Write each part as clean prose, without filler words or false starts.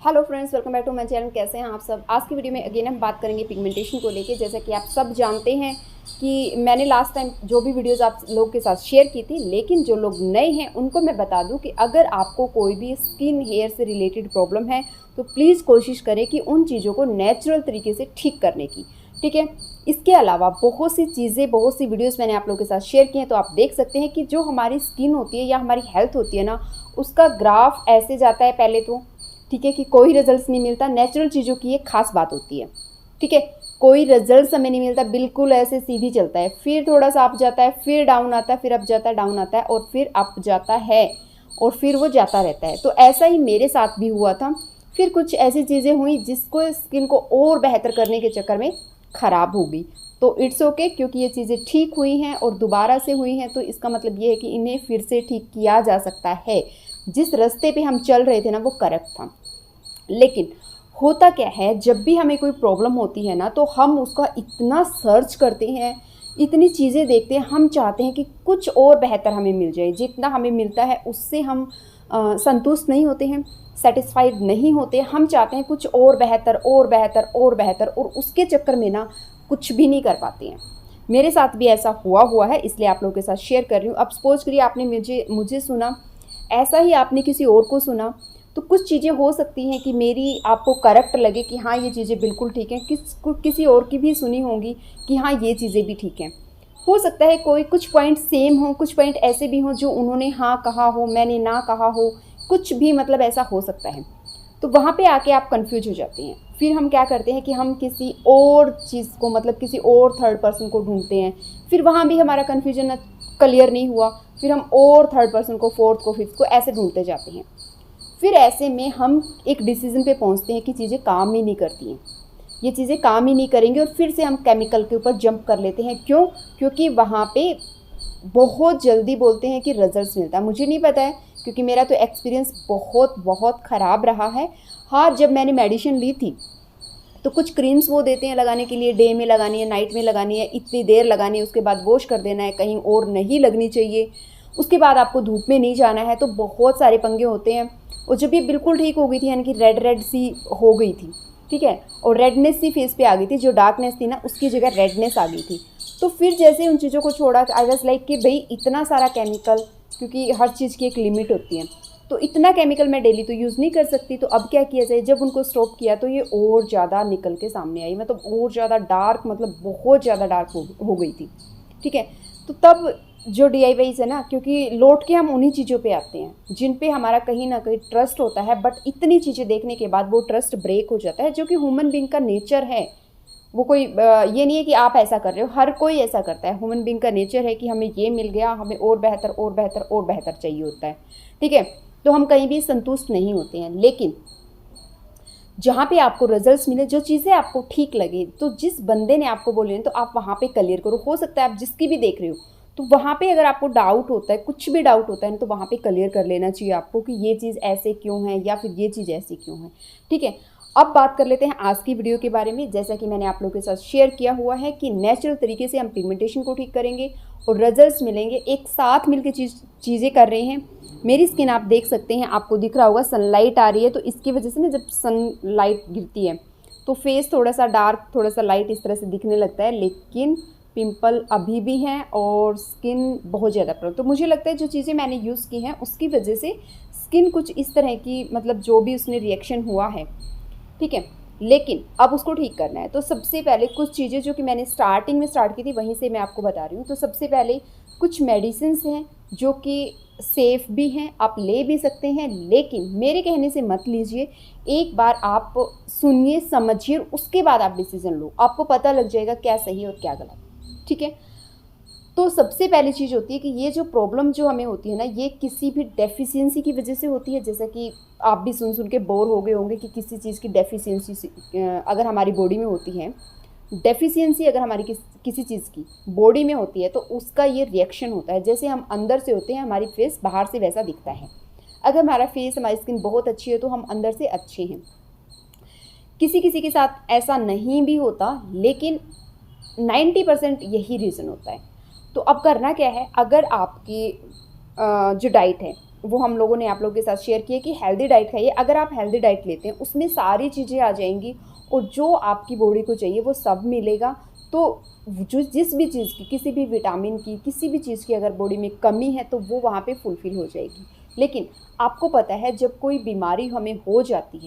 Hello friends, welcome back to my channel. कैसे हैं आप सब। आज की वीडियो में अगेन हम बात करेंगे पिगमेंटेशन को लेके। जैसा कि आप सब जानते हैं कि मैंने लास्ट टाइम जो भी वीडियोस आप लोग के साथ शेयर की थी, लेकिन जो लोग नए हैं उनको मैं बता दूं कि अगर आपको कोई भी स्किन हेयर से रिलेटेड प्रॉब्लम है तो प्लीज़ कोशिश करें कि उन चीज़ों को नेचुरल तरीके से ठीक करने की। ठीक है। इसके अलावा बहुत सी चीज़ें, बहुत सी वीडियोस मैंने आप लोगों के साथ शेयर की हैं, तो आप देख सकते हैं कि जो हमारी स्किन होती है या हमारी हेल्थ होती है ना, उसका ग्राफ ऐसे जाता है पहले तो। ठीक है, कि कोई रिजल्ट्स नहीं मिलता। नेचुरल चीज़ों की एक खास बात होती है। ठीक है, कोई रिजल्ट्स हमें नहीं मिलता, बिल्कुल ऐसे सीधी चलता है। फिर थोड़ा सा अप जाता है, फिर डाउन आता है, फिर अप जाता है, डाउन आता है, और फिर अप जाता है, और फिर वो जाता रहता है। तो ऐसा ही मेरे साथ भी हुआ था। फिर कुछ ऐसी चीज़ें हुई जिसको स्किन को और बेहतर करने के चक्कर में ख़राब हो गई। तो इट्स ओके, क्योंकि ये चीज़ें ठीक हुई हैं और दोबारा से हुई हैं, तो इसका मतलब ये है कि इन्हें फिर से ठीक किया जा सकता है। जिस रास्ते पे हम चल रहे थे ना, वो करेक्ट था। लेकिन होता क्या है, जब भी हमें कोई प्रॉब्लम होती है ना, तो हम उसका इतना सर्च करते हैं, इतनी चीज़ें देखते हैं, हम चाहते हैं कि कुछ और बेहतर हमें मिल जाए। जितना हमें मिलता है उससे हम संतुष्ट नहीं होते हैं, सेटिस्फाइड नहीं होते। हम चाहते हैं कुछ और बेहतर, और बेहतर, और बेहतर, और उसके चक्कर में ना कुछ भी नहीं कर पाते हैं। मेरे साथ भी ऐसा हुआ है, इसलिए आप लोगों के साथ शेयर कर रही हूँ। अब सपोज करिए आपने मुझे सुना, ऐसा ही आपने किसी और को सुना, तो कुछ चीज़ें हो सकती हैं कि मेरी आपको करेक्ट लगे कि हाँ ये चीज़ें बिल्कुल ठीक हैं। किसी और की भी सुनी होंगी कि हाँ ये चीज़ें भी ठीक हैं। हो सकता है कोई कुछ पॉइंट सेम हो, कुछ पॉइंट ऐसे भी हों जो उन्होंने हाँ कहा हो, मैंने ना कहा हो, कुछ भी मतलब ऐसा हो सकता है। तो वहाँ पे आके आप कंफ्यूज हो जाते हैं। फिर हम क्या करते हैं कि हम किसी और चीज़ को, मतलब किसी और थर्ड पर्सन को ढूंढते हैं। फिर वहाँ भी हमारा कन्फ्यूजन क्लियर नहीं हुआ, फिर हम और थर्ड पर्सन को, फोर्थ को, फिफ्थ को ऐसे ढूंढते जाते हैं। फिर ऐसे में हम एक डिसीजन पे पहुंचते हैं कि चीज़ें काम ही नहीं करती हैं, ये चीज़ें काम ही नहीं करेंगी, और फिर से हम केमिकल के ऊपर जंप कर लेते हैं। क्यों? क्योंकि वहाँ पे बहुत जल्दी बोलते हैं कि रिजल्ट्स मिलता है। मुझे नहीं पता है, क्योंकि मेरा तो एक्सपीरियंस बहुत बहुत ख़राब रहा है। हाँ, जब मैंने मेडिसिन ली थी तो कुछ क्रीम्स वो देते हैं लगाने के लिए, डे में लगानी है, नाइट में लगानी है, इतनी देर लगानी है, उसके बाद वॉश कर देना है, कहीं और नहीं लगनी चाहिए, उसके बाद आपको धूप में नहीं जाना है। तो बहुत सारे पंगे होते हैं। और जब ये बिल्कुल ठीक हो गई थी, यानी कि रेड रेड सी हो गई थी, ठीक है, और रेडनेस सी फेस पे आ गई थी, जो डार्कनेस थी ना उसकी जगह रेडनेस आ गई थी। तो फिर जैसे उन चीज़ों को छोड़ा, आई वाज लाइक कि भाई इतना सारा केमिकल, क्योंकि हर चीज़ की एक लिमिट होती है, तो इतना केमिकल मैं डेली तो यूज़ नहीं कर सकती। तो अब क्या किया जाए, जब उनको स्टॉप किया तो ये और ज़्यादा निकल के सामने आई, मतलब और ज़्यादा डार्क, मतलब बहुत ज़्यादा डार्क हो गई थी। ठीक है। तो तब जो DIYs है ना, क्योंकि लौट के हम उन्हीं चीज़ों पे आते हैं जिन पे हमारा कहीं ना कहीं ट्रस्ट होता है, बट इतनी चीज़ें देखने के बाद वो ट्रस्ट ब्रेक हो जाता है, जो कि ह्यूमन बीइंग का नेचर है। वो कोई ये नहीं है कि आप ऐसा कर रहे हो, हर कोई ऐसा करता है। ह्यूमन बीइंग का नेचर है कि हमें ये मिल गया, हमें और बेहतर, और बेहतर, और बेहतर चाहिए होता है। ठीक है। तो हम कहीं भी संतुष्ट नहीं होते हैं। लेकिन जहाँ पे आपको रिजल्ट्स मिले, जो चीज़ें आपको ठीक लगे, तो जिस बंदे ने आपको बोले तो आप वहाँ पे क्लियर करो। हो सकता है आप जिसकी भी देख रहे हो, तो वहाँ पे अगर आपको डाउट होता है, कुछ भी डाउट होता है, तो वहाँ पे क्लियर कर लेना चाहिए आपको कि ये चीज़ ऐसे क्यों है, या फिर ये चीज़ ऐसी क्यों है। ठीक है। अब बात कर लेते हैं आज की वीडियो के बारे में। जैसा कि मैंने आप लोगों के साथ शेयर किया हुआ है कि नेचुरल तरीके से हम पिगमेंटेशन को ठीक करेंगे और रिजल्ट्स मिलेंगे। एक साथ मिलकर चीज़ें कर रहे हैं। मेरी स्किन आप देख सकते हैं, आपको दिख रहा होगा सनलाइट आ रही है, तो इसकी वजह से ना जब सनलाइट गिरती है तो फेस थोड़ा सा डार्क, थोड़ा सा लाइट इस तरह से दिखने लगता है। लेकिन पिंपल अभी भी हैं और स्किन बहुत ज़्यादा प्रॉब्लम। तो मुझे लगता है जो चीज़ें मैंने यूज़ की हैं उसकी वजह से स्किन कुछ इस तरह की, मतलब जो भी उसने रिएक्शन हुआ है, ठीक है, लेकिन अब उसको ठीक करना है। तो सबसे पहले कुछ चीज़ें जो कि मैंने स्टार्टिंग में स्टार्ट की थी, वहीं से मैं आपको बता रही हूँ। तो सबसे पहले कुछ मेडिसिन्स हैं जो कि सेफ़ भी हैं, आप ले भी सकते हैं, लेकिन मेरे कहने से मत लीजिए। एक बार आप सुनिए, समझिए, उसके बाद आप डिसीज़न लो, आपको पता लग जाएगा क्या सही और क्या गलत। ठीक है। तो सबसे पहली चीज़ होती है कि ये जो प्रॉब्लम जो हमें होती है ना, ये किसी भी डेफिशिएंसी की वजह से होती है। जैसा कि आप भी सुन के बोर हो गए होंगे कि किसी चीज़ की डेफिशिएंसी अगर हमारी बॉडी में होती है, डेफिशिएंसी अगर हमारी किसी चीज़ की बॉडी में होती है, तो उसका ये रिएक्शन होता है। जैसे हम अंदर से होते हैं, हमारी फेस बाहर से वैसा दिखता है। अगर हमारा फेस, हमारी स्किन बहुत अच्छी है तो हम अंदर से अच्छे हैं। किसी किसी के साथ ऐसा नहीं भी होता, लेकिन 90% यही रीज़न होता है। तो अब करना क्या है, अगर आपकी जो डाइट है, वो हम लोगों ने आप लोगों के साथ शेयर किए कि हेल्दी डाइट खाइए। अगर आप हेल्दी डाइट लेते हैं उसमें सारी चीज़ें आ जाएंगी और जो आपकी बॉडी को चाहिए वो सब मिलेगा। तो जो जिस भी चीज़ की, किसी भी विटामिन की, किसी भी चीज़ की अगर बॉडी में कमी है तो वो वहाँ पे फुलफ़िल हो जाएगी। लेकिन आपको पता है जब कोई बीमारी हमें हो जाती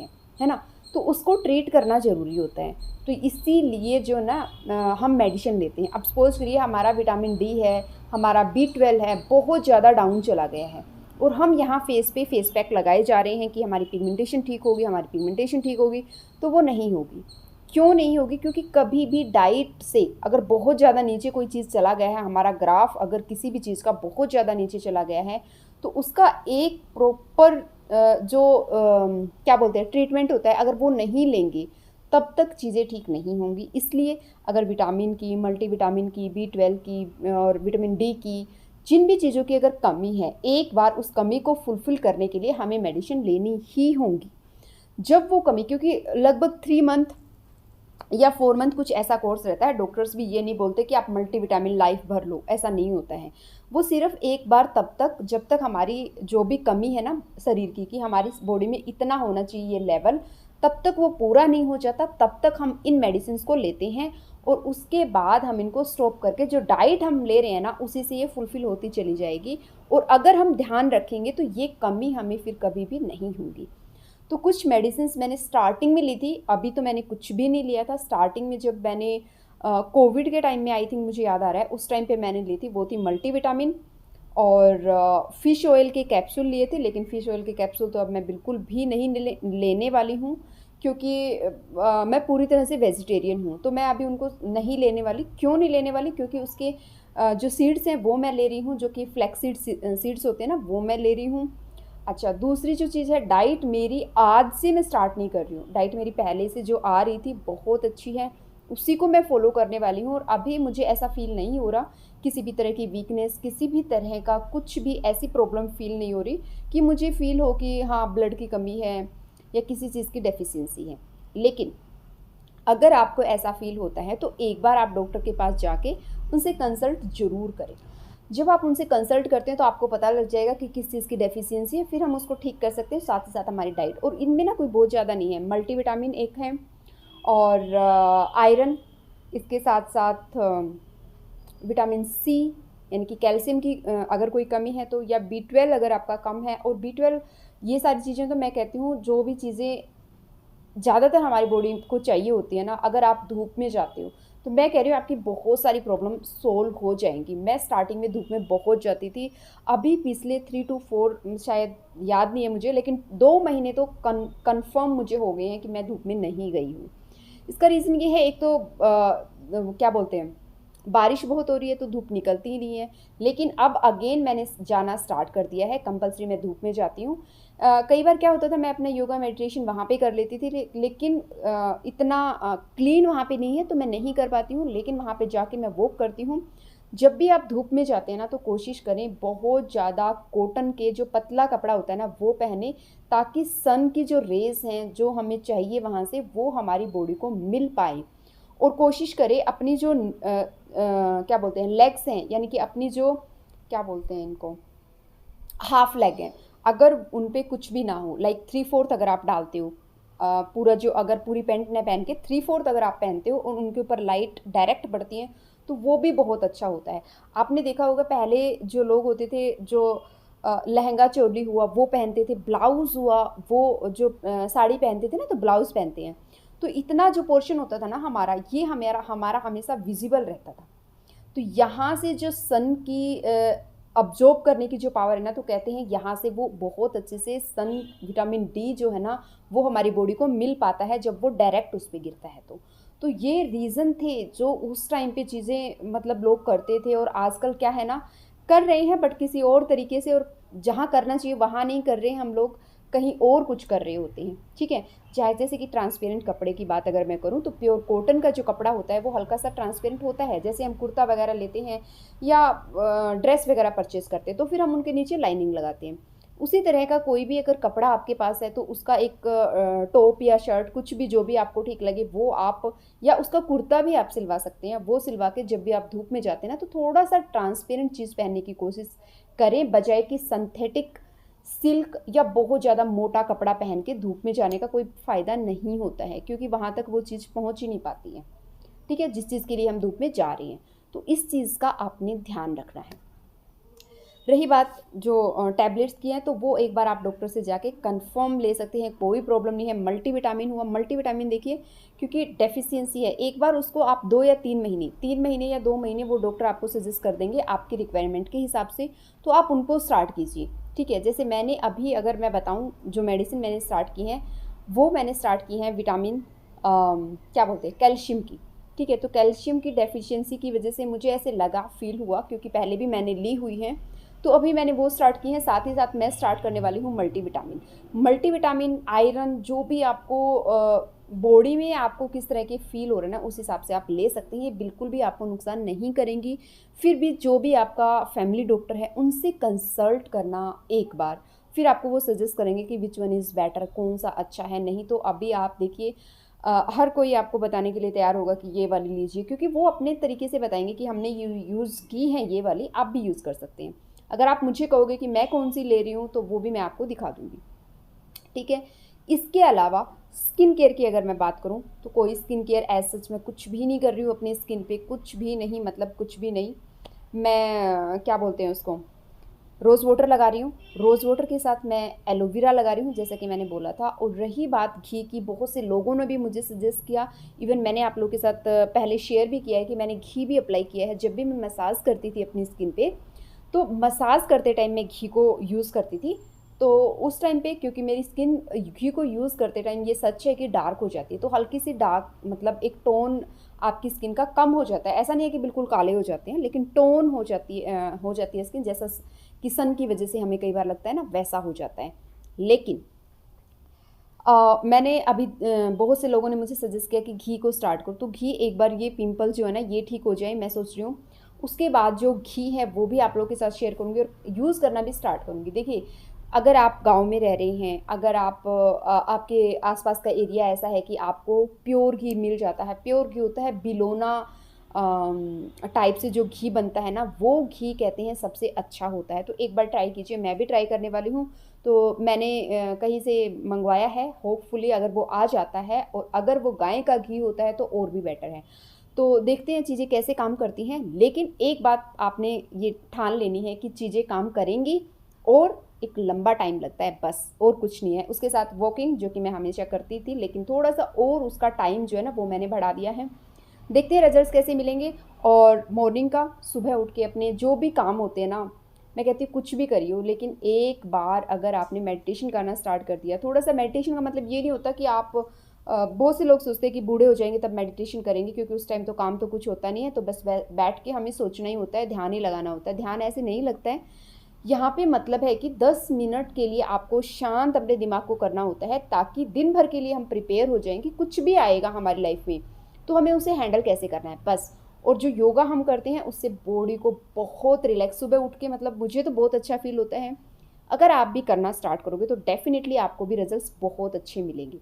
है ना, तो उसको ट्रीट करना ज़रूरी होता है। तो इसीलिए जो ना हम मेडिसिन लेते हैं। अब सपोज़ करिए हमारा विटामिन डी है, हमारा B12 है, बहुत ज़्यादा डाउन चला गया है और हम यहाँ फेस पे फेस पैक लगाए जा रहे हैं कि हमारी पिगमेंटेशन ठीक होगी, हमारी पिगमेंटेशन ठीक होगी, तो वो नहीं होगी। क्यों नहीं होगी? क्योंकि कभी भी डाइट से अगर बहुत ज़्यादा नीचे कोई चीज़ चला गया है, हमारा ग्राफ अगर किसी भी चीज़ का बहुत ज़्यादा नीचे चला गया है, तो उसका एक प्रॉपर क्या बोलते हैं ट्रीटमेंट होता है, अगर वो नहीं लेंगे तब तक चीज़ें ठीक नहीं होंगी। इसलिए अगर विटामिन की, मल्टीविटामिन की, B12 की और विटामिन डी की, जिन भी चीज़ों की अगर कमी है, एक बार उस कमी को फुलफ़िल करने के लिए हमें मेडिसिन लेनी ही होंगी। जब वो कमी, क्योंकि लगभग 3 मंथ या 4 मंथ कुछ ऐसा कोर्स रहता है, डॉक्टर्स भी ये नहीं बोलते कि आप मल्टीविटामिन लाइफ भर लो, ऐसा नहीं होता है। वो सिर्फ एक बार तब तक जब तक हमारी जो भी कमी है ना शरीर की, कि हमारी बॉडी में इतना होना चाहिए लेवल, तब तक वो पूरा नहीं हो जाता, तब तक हम इन मेडिसिन को लेते हैं और उसके बाद हम इनको स्टॉप करके जो डाइट हम ले रहे हैं ना उसी से ये फुलफ़िल होती चली जाएगी। और अगर हम ध्यान रखेंगे तो ये कमी हमें फिर कभी भी नहीं होगी। तो कुछ मेडिसिन्स मैंने स्टार्टिंग में ली थी, अभी तो मैंने कुछ भी नहीं लिया था। स्टार्टिंग में जब मैंने कोविड के टाइम में, आई थिंक मुझे याद आ रहा है, उस टाइम पे मैंने ली थी, वो थी मल्टीविटामिन और फ़िश ऑयल के कैप्सूल लिए थे। लेकिन फ़िश ऑयल के कैप्सूल तो अब मैं बिल्कुल भी नहीं लेने वाली हूँ, क्योंकि मैं पूरी तरह से वेजिटेरियन हूँ, तो मैं अभी उनको नहीं लेने वाली। क्यों नहीं लेने वाली? क्योंकि उसके जो सीड्स हैं वो मैं ले रही हूँ, जो कि फ्लैक्स सीड्स होते हैं ना, वो मैं ले रही हूँ। अच्छा, दूसरी जो चीज़ है, डाइट मेरी आज से मैं स्टार्ट नहीं कर रही हूँ। डाइट मेरी पहले से जो आ रही थी बहुत अच्छी है, उसी को मैं फ़ॉलो करने वाली हूँ और अभी मुझे ऐसा फ़ील नहीं हो रहा किसी भी तरह की वीकनेस, किसी भी तरह का कुछ भी ऐसी प्रॉब्लम फ़ील नहीं हो रही कि मुझे फ़ील हो कि हाँ ब्लड की कमी है या किसी चीज़ की डेफिशिएंसी है। लेकिन अगर आपको ऐसा फ़ील होता है तो एक बार आप डॉक्टर के पास जाके उनसे कंसल्ट ज़रूर करें। जब आप उनसे कंसल्ट करते हैं तो आपको पता लग जाएगा कि किस चीज़ की डेफिशिएंसी है, फिर हम उसको ठीक कर सकते हैं। साथ ही साथ हमारी डाइट, और इनमें ना कोई बहुत ज़्यादा नहीं है। मल्टीविटामिन एक है और आयरन, इसके साथ साथ विटामिन सी यानी कि कैल्शियम की अगर कोई कमी है तो, या B12 अगर आपका कम है। और B12, ये सारी चीज़ें तो मैं कहती हूँ जो भी चीज़ें ज़्यादातर हमारी बॉडी को चाहिए होती है ना, अगर आप धूप में जाते हो तो मैं कह रही हूँ आपकी बहुत सारी प्रॉब्लम सोल्व हो जाएंगी। मैं स्टार्टिंग में धूप में बहुत जाती थी, अभी पिछले 3 to 4, शायद याद नहीं है मुझे, लेकिन 2 महीने तो कन्फर्म मुझे हो गए हैं कि मैं धूप में नहीं गई हूँ। इसका रीज़न ये है, एक तो क्या बोलते हैं, बारिश बहुत हो रही है तो धूप निकलती ही नहीं है। लेकिन अब अगेन मैंने जाना स्टार्ट कर दिया है, कंपलसरी मैं धूप में जाती हूँ। कई बार क्या होता था, मैं अपना योगा मेडिटेशन वहाँ पे कर लेती थी, लेकिन इतना क्लीन वहाँ पे नहीं है तो मैं नहीं कर पाती हूँ। लेकिन वहाँ पे जाके मैं वॉक करती हूँ। जब भी आप धूप में जाते हैं ना तो कोशिश करें बहुत ज़्यादा कॉटन के जो पतला कपड़ा होता है ना वो पहने, ताकि सन की जो रेज़ हैं जो हमें चाहिए वहाँ से वो हमारी बॉडी को मिल पाए। और कोशिश करें अपनी जो क्या बोलते हैं लेग्स हैं, यानी कि अपनी जो क्या बोलते हैं इनको, हाफ लेग हैं, अगर उन पे कुछ भी ना हो, लाइक 3/4 अगर आप डालते हो, पूरा जो, अगर पूरी पैंट ना पहन के 3/4 अगर आप पहनते हो और उनके ऊपर लाइट डायरेक्ट पड़ती है तो वो भी बहुत अच्छा होता है। आपने देखा होगा पहले जो लोग होते थे जो लहंगा चोली हुआ वो पहनते थे, ब्लाउज़ हुआ वो जो साड़ी पहनते थे ना तो ब्लाउज़ पहनते हैं, तो इतना जो पोर्शन होता था ना हमारा, ये हमारा हमारा हमेशा विजिबल रहता था। तो यहाँ से जो सन की अब्जॉर्ब करने की जो पावर है ना, तो कहते हैं यहाँ से वो बहुत अच्छे से सन विटामिन डी जो है ना वो हमारी बॉडी को मिल पाता है जब वो डायरेक्ट उस पर गिरता है। तो ये रीज़न थे जो उस टाइम पे चीज़ें मतलब लोग करते थे। और आजकल क्या है ना, कर रहे हैं बट किसी और तरीके से, और जहाँ करना चाहिए वहाँ नहीं कर रहे हैं हम लोग, कहीं और कुछ कर रहे होते हैं। ठीक है, चाहे जैसे कि ट्रांसपेरेंट कपड़े की बात अगर मैं करूँ तो प्योर कॉटन का जो कपड़ा होता है वो हल्का सा ट्रांसपेरेंट होता है। जैसे हम कुर्ता वगैरह लेते हैं या ड्रेस वगैरह परचेज़ करते हैं तो फिर हम उनके नीचे लाइनिंग लगाते हैं। उसी तरह का कोई भी अगर कपड़ा आपके पास है तो उसका एक टॉप या शर्ट, कुछ भी जो भी आपको ठीक लगे वो आप, या उसका कुर्ता भी आप सिलवा सकते हैं। वो सिलवा के जब भी आप धूप में जाते हैं ना तो थोड़ा सा ट्रांसपेरेंट चीज़ पहनने की कोशिश करें, बजाय कि सिंथेटिक सिल्क या बहुत ज़्यादा मोटा कपड़ा पहन के धूप में जाने का कोई फ़ायदा नहीं होता है, क्योंकि वहाँ तक वो चीज़ पहुँच ही नहीं पाती है। ठीक है, जिस चीज़ के लिए हम धूप में जा रहे हैं, तो इस चीज़ का आपने ध्यान रखना है। रही बात जो टैबलेट्स की है, तो वो एक बार आप डॉक्टर से जाके कंफर्म ले सकते हैं, कोई प्रॉब्लम नहीं है। मल्टीविटामिन हुआ, मल्टीविटामिन देखिए क्योंकि डेफिशिएंसी है, एक बार उसको आप 2 या 3 महीने या 2 महीने वो डॉक्टर आपको सजेस्ट कर देंगे आपकी रिक्वायरमेंट के हिसाब से, तो आप उनको स्टार्ट कीजिए। ठीक है, जैसे मैंने अभी अगर मैं बताऊँ जो मेडिसिन मैंने स्टार्ट की हैं, वो मैंने स्टार्ट की हैं विटामिन क्या बोलते हैं, कैल्शियम की। ठीक है, तो कैल्शियम की डेफिशिएंसी की वजह से मुझे ऐसे लगा, फील हुआ, क्योंकि पहले भी मैंने ली हुई हैं, तो अभी मैंने वो स्टार्ट की है। साथ ही साथ मैं स्टार्ट करने वाली हूँ मल्टीविटामिन। मल्टीविटामिन, आयरन, जो भी आपको बॉडी में आपको किस तरह के फील हो रहे हैं ना, उस हिसाब से आप ले सकते हैं। ये बिल्कुल भी आपको नुकसान नहीं करेंगी। फिर भी जो भी आपका फैमिली डॉक्टर है उनसे कंसल्ट करना एक बार, फिर आपको वो सजेस्ट करेंगे कि विच वन इज़ बेटर, कौन सा अच्छा है। नहीं तो अभी आप देखिए हर कोई आपको बताने के लिए तैयार होगा कि ये वाली लीजिए, क्योंकि वो अपने तरीके से बताएंगे कि हमने यूज़ की है ये वाली, आप भी यूज़ कर सकते हैं। अगर आप मुझे कहोगे कि मैं कौन सी ले रही हूँ, तो वो भी मैं आपको दिखा दूँगी। ठीक है, इसके अलावा स्किन केयर की अगर मैं बात करूँ, तो कोई स्किन केयर एज सच मैं कुछ भी नहीं कर रही हूँ अपनी स्किन पे, कुछ भी नहीं, मतलब कुछ भी नहीं। मैं क्या बोलते हैं उसको, रोज़ वाटर लगा रही हूँ। रोज़ वाटर के साथ मैं एलोवेरा लगा रही हूँ, जैसा कि मैंने बोला था। और रही बात घी की, बहुत से लोगों ने भी मुझे सजेस्ट किया, इवन मैंने आप लोगों के साथ पहले शेयर भी किया है कि मैंने घी भी अप्लाई किया है। जब भी मैं मसाज करती थी अपनी स्किन पे, तो मसाज करते टाइम मैं घी को यूज़ करती थी। तो उस टाइम पे क्योंकि मेरी स्किन घी को यूज़ करते टाइम ये सच है कि डार्क हो जाती है, तो हल्की सी डार्क, मतलब एक टोन आपकी स्किन का कम हो जाता है। ऐसा नहीं है कि बिल्कुल काले हो जाते हैं, लेकिन टोन हो जाती है स्किन, जैसा कि सन की वजह से हमें कई बार लगता है ना, वैसा हो जाता है। लेकिन मैंने अभी बहुत से लोगों ने मुझे सजेस्ट किया कि घी को स्टार्ट करो, तो घी एक बार ये पिंपल जो है ना ये ठीक हो जाए, मैं सोच रही हूँ। उसके बाद जो घी है वो भी आप लोगों के साथ शेयर करूँगी और यूज़ करना भी स्टार्ट करूँगी। देखिए, अगर आप गांव में रह रहे हैं, अगर आप आपके आसपास का एरिया ऐसा है कि आपको प्योर घी मिल जाता है, प्योर घी होता है बिलोना टाइप से जो घी बनता है ना, वो घी कहते हैं सबसे अच्छा होता है। तो एक बार ट्राई कीजिए, मैं भी ट्राई करने वाली हूँ। तो मैंने कहीं से मंगवाया है, होपफुली अगर वो आ जाता है, और अगर वो गाय का घी होता है तो और भी बेटर है। तो देखते हैं चीज़ें कैसे काम करती हैं। लेकिन एक बात आपने ये ठान लेनी है कि चीज़ें काम करेंगी, और एक लंबा टाइम लगता है, बस और कुछ नहीं है। उसके साथ वॉकिंग, जो कि मैं हमेशा करती थी, लेकिन थोड़ा सा और उसका टाइम जो है ना वो मैंने बढ़ा दिया है। देखते हैं रिजल्ट्स कैसे मिलेंगे। और मॉर्निंग का सुबह उठ के अपने जो भी काम होते हैं ना, मैं कहती हूँ कुछ भी करिए, लेकिन एक बार अगर आपने मेडिटेशन करना स्टार्ट कर दिया, थोड़ा सा मेडिटेशन का मतलब ये नहीं होता कि आप बहुत से लोग सोचते हैं कि बूढ़े हो जाएंगे तब मेडिटेशन करेंगे, क्योंकि उस टाइम तो काम तो कुछ होता नहीं है, तो बस बैठ के हमें सोचना ही होता है, ध्यान ही लगाना होता है। ध्यान ऐसे नहीं लगता है। यहाँ पे मतलब है कि 10 मिनट के लिए आपको शांत अपने दिमाग को करना होता है, ताकि दिन भर के लिए हम प्रिपेयर हो जाएं कि कुछ भी आएगा हमारी लाइफ में तो हमें उसे हैंडल कैसे करना है, बस। और जो योगा हम करते हैं उससे बॉडी को बहुत रिलैक्स, सुबह उठ के मतलब मुझे तो बहुत अच्छा फील होता है। अगर आप भी करना स्टार्ट करोगे तो डेफिनेटली आपको भी रिजल्ट्स बहुत अच्छे मिलेंगे,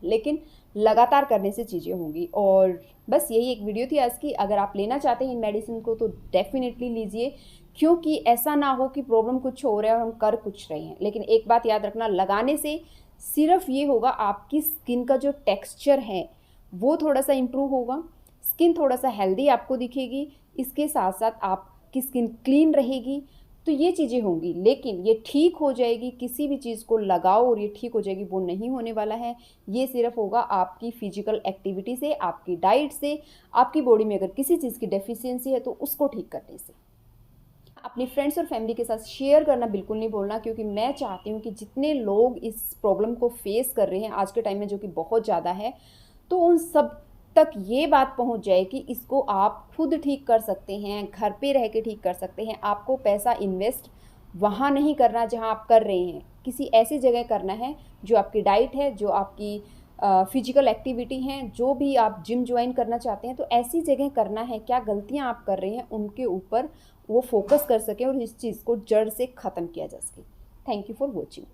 लेकिन लगातार करने से चीज़ें होंगी। और बस यही एक वीडियो थी आज की। अगर आप लेना चाहते हैं इन मेडिसिन को तो डेफिनेटली लीजिए, क्योंकि ऐसा ना हो कि प्रॉब्लम कुछ हो रहा है और हम कर कुछ रहे हैं। लेकिन एक बात याद रखना, लगाने से सिर्फ ये होगा, आपकी स्किन का जो टेक्सचर है वो थोड़ा सा इम्प्रूव होगा, स्किन थोड़ा सा हेल्दी आपको दिखेगी, इसके साथ साथ आपकी स्किन क्लीन रहेगी, तो ये चीज़ें होंगी। लेकिन ये ठीक हो जाएगी, किसी भी चीज़ को लगाओ और ये ठीक हो जाएगी, वो नहीं होने वाला है। ये सिर्फ होगा आपकी फिजिकल एक्टिविटी से, आपकी डाइट से, आपकी बॉडी में अगर किसी चीज़ की डेफिशिएंसी है तो उसको ठीक करने से। अपने फ्रेंड्स और फैमिली के साथ शेयर करना बिल्कुल नहीं भूलना, क्योंकि मैं चाहती हूँ कि जितने लोग इस प्रॉब्लम को फेस कर रहे हैं आज के टाइम में, जो कि बहुत ज़्यादा है, तो उन सब तक ये बात पहुंच जाए कि इसको आप खुद ठीक कर सकते हैं, घर पे रह के ठीक कर सकते हैं। आपको पैसा इन्वेस्ट वहाँ नहीं करना जहाँ आप कर रहे हैं, किसी ऐसी जगह करना है जो आपकी डाइट है, जो आपकी फिजिकल एक्टिविटी हैं, जो भी आप जिम ज्वाइन करना चाहते हैं तो ऐसी जगह करना है। क्या गलतियाँ आप कर रहे हैं उनके ऊपर वो फोकस कर सकें और इस चीज़ को जड़ से ख़त्म किया जा सके। Thank you for watching.